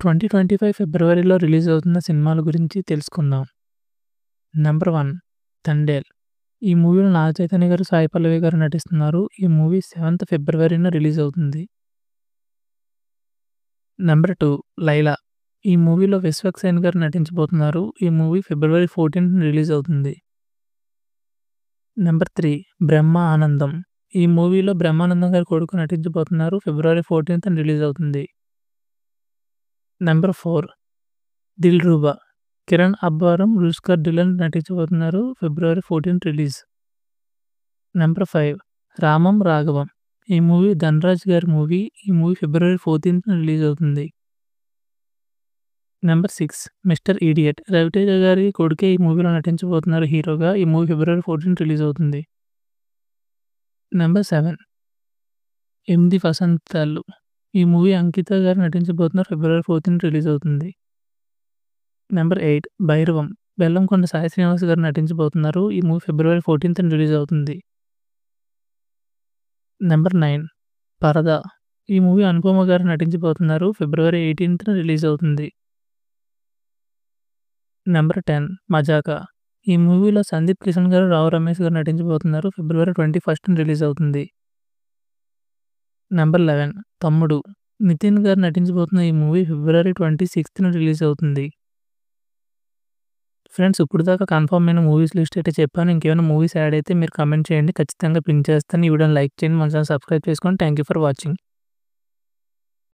2025 ఫిబ్రవరిలో రిలీజ్ అవుతున్న సినిమాల గురించి తెలుసుకుందాం. నంబర్ 1 'తండేల్'. ఈ మూవీలో నాగ చైతన్య గారు, సాయి పల్లవి గారు నటిస్తున్నారు. ఈ మూవీ 7th ఫిబ్రవరిన రిలీజ్ అవుతుంది. నంబర్ 2 'లైలా'. ఈ మూవీలో విశ్వక్ సేన్ గారు నటించబోతున్నారు. ఈ మూవీ ఫిబ్రవరి 14th రిలీజ్ అవుతుంది. నంబర్ 3 'బ్రహ్మ ఆనందం'. ఈ మూవీలో బ్రహ్మానందం గారి కొడుకు నటించబోతున్నారు. ఫిబ్రవరి 14th రిలీజ్ అవుతుంది. నంబర్ 4 దిల్‌రుబా. కిరణ్ అబ్బవరం, లుస్కర్ డిలన్ నటించబోతున్నారు. February 14th release. Number 5 Ramam Raghavam. ఈ మూవీ ధనరాజ్ గారి మూవీ. ఈ మూవీ ఫిబ్రవరి 14th రిలీజ్ అవుతుంది. Number 6 mister idiot. రవితేజ గారి కొడుకే ఈ మూవీలో నటించబోతున్నారు హీరోగా. ఈ మూవీ ఫిబ్రవరి 14th రిలీజ్ అవుతుంది. నంబర్ 7 8 వసంతాలు. ఈ మూవీ అంకిత గారు నటించబోతున్నారు. ఫిబ్రవరి 14th రిలీజ్ అవుతుంది. నంబర్ 8 భైరవం. బెల్లంకొండ సాయి శ్రీనివాస్ గారు నటించబోతున్నారు. ఈ మూవీ ఫిబ్రవరి 14th రిలీజ్ అవుతుంది. నంబర్ 9 పరదా. ఈ మూవీ అనుపమ గారు నటించబోతున్నారు. ఫిబ్రవరి 18th రిలీజ్ అవుతుంది. నంబర్ 10 మజాకా. ఈ మూవీలో సందీప్ కిషన్ గారు, రావు రమేష్ గారు నటించబోతున్నారు. ఫిబ్రవరి 21st రిలీజ్ అవుతుంది. నంబర్ 11 తమ్ముడు. నితిన్ గారు నటించబోతున్న ఈ మూవీ ఫిబ్రవరి 26th రిలీజ్ అవుతుంది. ఫ్రెండ్స్, ఇప్పుడు దాకా కన్ఫర్మ్ అయిన మూవీస్ లిస్ట్ అయితే చెప్పాను. ఇంకేమైనా మూవీస్ యాడ్ అయితే మీరు కామెంట్ చేయండి. ఖచ్చితంగా పిన్ చేస్తాను. ఈ వీడియోని లైక్ చేయండి. మన ఛానల్ సబ్స్క్రైబ్ చేసుకోండి. Thank you for watching.